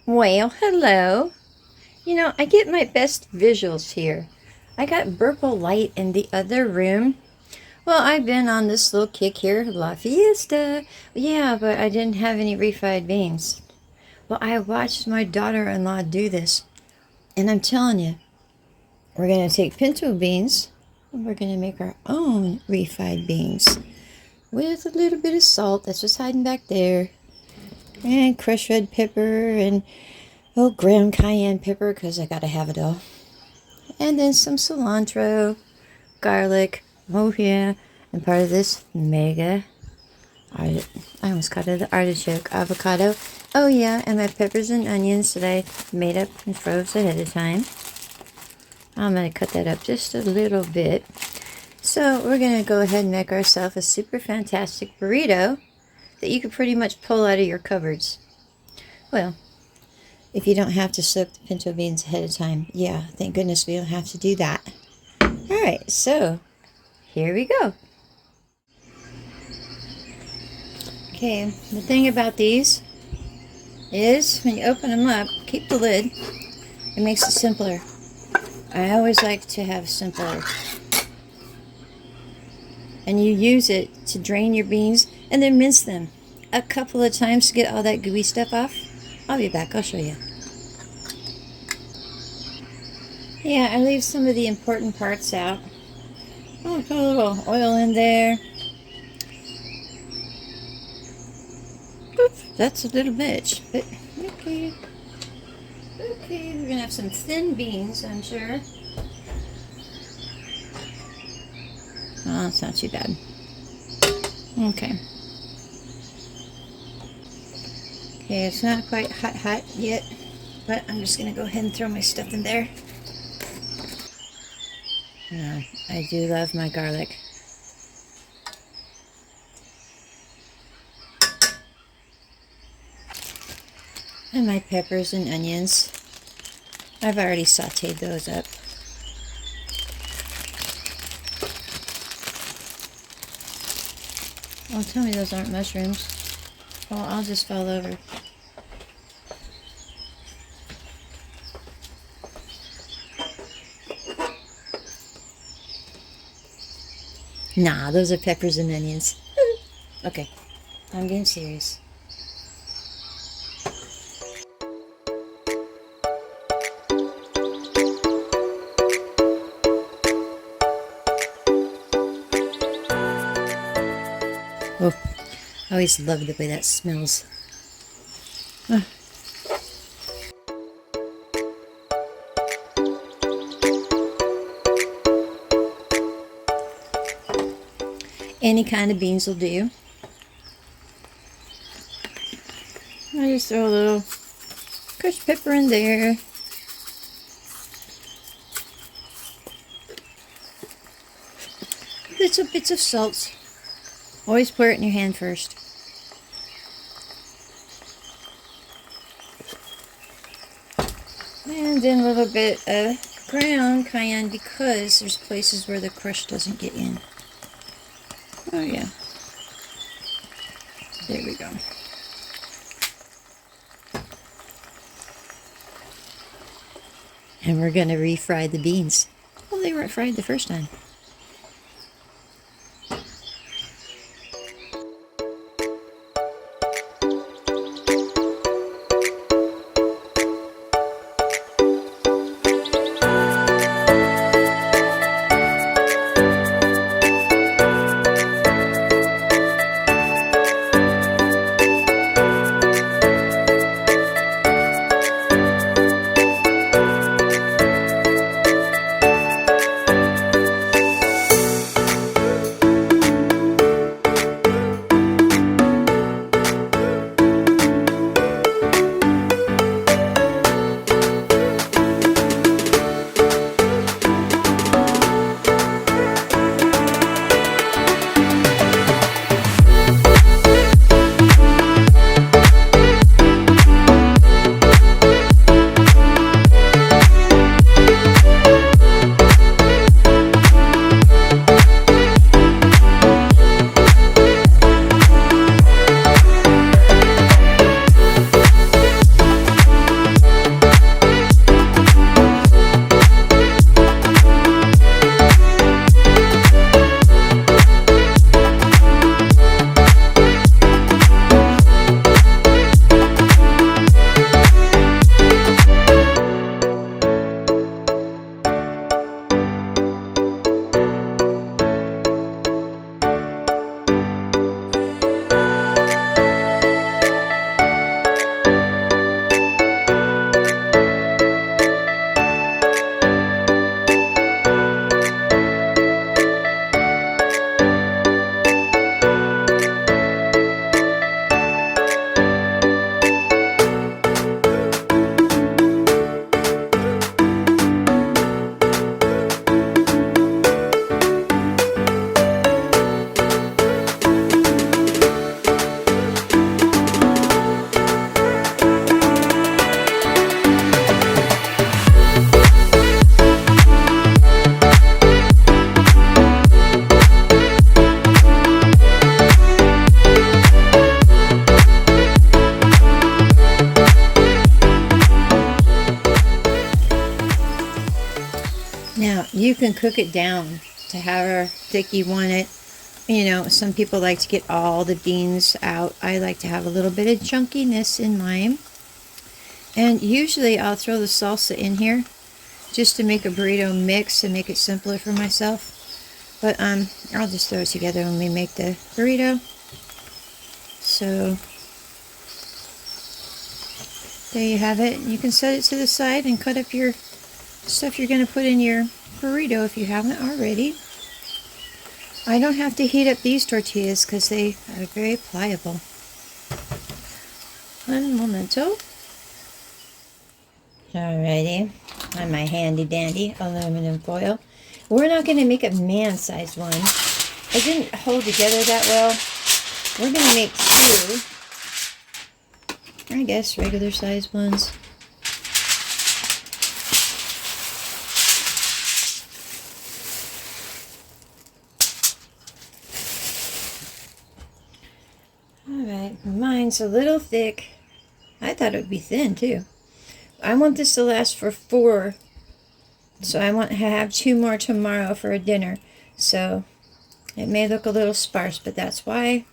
Well, hello. I get my best visuals here. I got purple light in the other room. Well, I've been on this little kick here, La Fiesta. Yeah, but I didn't have any refried beans. Well, I watched my daughter-in-law do this, and I'm telling you, we're going to take pinto beans, and we're going to make our own refried beans with a little bit of salt that's just hiding back there, and crushed red pepper, and ground cayenne pepper, because I got to have it all. And then some cilantro, garlic, oh yeah, and part of this mega, I almost called it the artichoke, avocado. Oh yeah, and my peppers and onions that I made up and froze ahead of time. I'm going to cut that up just a little bit. So we're going to go ahead and make ourselves a super fantastic burrito that you could pretty much pull out of your cupboards. Well, if you don't have to soak the pinto beans ahead of time. Yeah, thank goodness we don't have to do that. Alright, so here we go. Okay, the thing about these is when you open them up, keep the lid. It makes it simpler. I always like to have simpler. And you use it to drain your beans and then mince them a couple of times to get all that gooey stuff off. I'll be back, I'll show you. Yeah, I leave some of the important parts out. I'll put a little oil in there. Oops, that's a little much, but okay. Okay, we're gonna have some thin beans, I'm sure. Oh, it's not too bad. Okay. Okay, it's not quite hot yet, but I'm just gonna go ahead and throw my stuff in there. Now, I do love my garlic. And my peppers and onions. I've already sauteed those up. Oh, tell me those aren't mushrooms. Well, I'll just fall over. Nah, those are peppers and onions. Okay, I'm being serious. Oh, I always love the way that smells. Any kind of beans will do. I just throw a little crushed pepper in there. Little bits of salt. Always pour it in your hand first. And then a little bit of ground cayenne because there's places where the crush doesn't get in. Oh yeah. There we go. And we're going to refry the beans. Well, they weren't fried the first time. You can cook it down to however thick you want it. You know, some people like to get all the beans out. I like to have a little bit of chunkiness in mine. And usually I'll throw the salsa in here just to make a burrito mix and make it simpler for myself. But I'll just throw it together when we make the burrito. So there you have it. You can set it to the side and cut up your stuff you're going to put in your burrito if you haven't already. I don't have to heat up these tortillas because they are very pliable. Un momento. Alrighty, on my handy dandy aluminum foil. We're not going to make a man-sized one. It didn't hold together that well. We're going to make two, I guess, regular-sized ones. Alright, mine's a little thick. I thought it would be thin, too. I want this to last for 4, so I want to have 2 more tomorrow for a dinner. So it may look a little sparse, but that's why.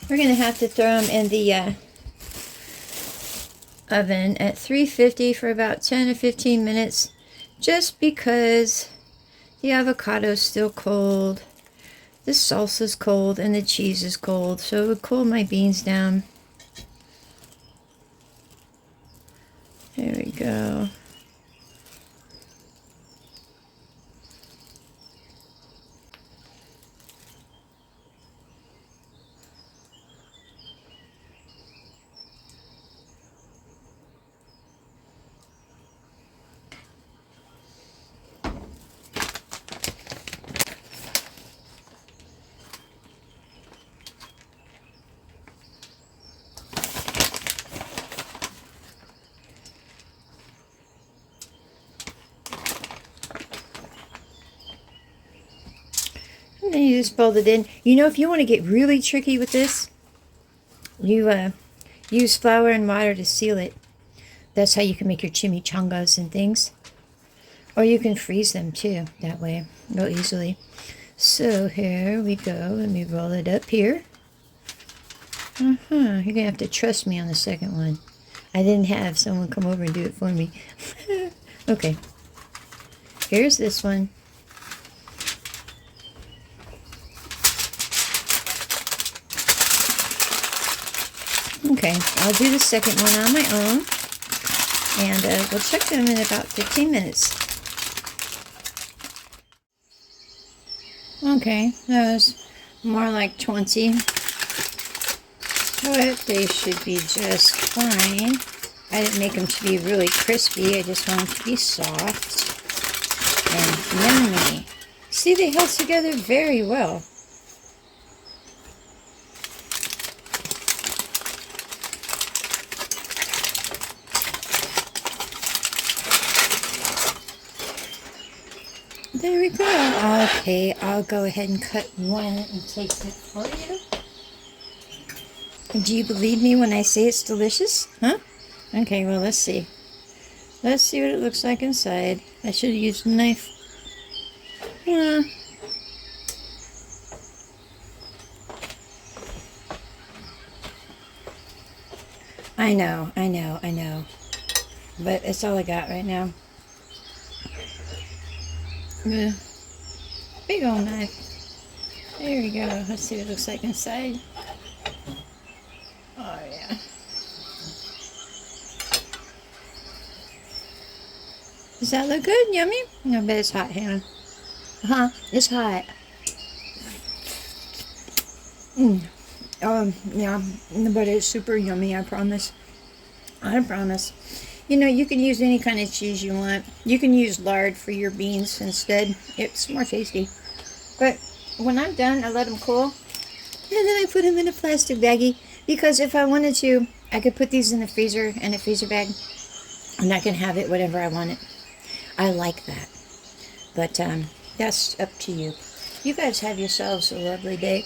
We're going to have to throw them in the oven at 350 for about 10 to 15 minutes, just because the avocado's still cold. The salsa's cold and the cheese is cold, so it would cool my beans down. There we go. And then you just fold it in. You know, if you want to get really tricky with this, you use flour and water to seal it. That's how you can make your chimichangas and things. Or you can freeze them too, that way, real easily. So here we go. Let me roll it up here. You're going to have to trust me on the second one. I didn't have someone come over and do it for me. Okay. Here's this one. Okay, I'll do the second one on my own, and we'll check them in about 15 minutes. Okay, that was more like 20, but they should be just fine. I didn't make them to be really crispy, I just want them to be soft and yummy. See, they held together very well. There we go. Okay, I'll go ahead and cut one and taste it for you. Do you believe me when I say it's delicious? Huh? Okay, well, let's see. Let's see what it looks like inside. I should have used a knife. Yeah. I know. But it's all I got right now. Big old knife. There we go. Let's see what it looks like inside. Oh, yeah. Does that look good? Yummy? I bet it's hot, Hannah. It's hot. Yeah, but it's super yummy, I promise. I promise. You know, you can use any kind of cheese you want. You can use lard for your beans instead. It's more tasty. But when I'm done, I let them cool. And then I put them in a plastic baggie. Because if I wanted to, I could put these in the freezer, in a freezer bag. And I can have it whatever I want it. I like that. But that's up to you. You guys have yourselves a lovely day.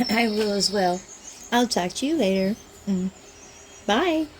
I will as well. I'll talk to you later. Mm. Bye.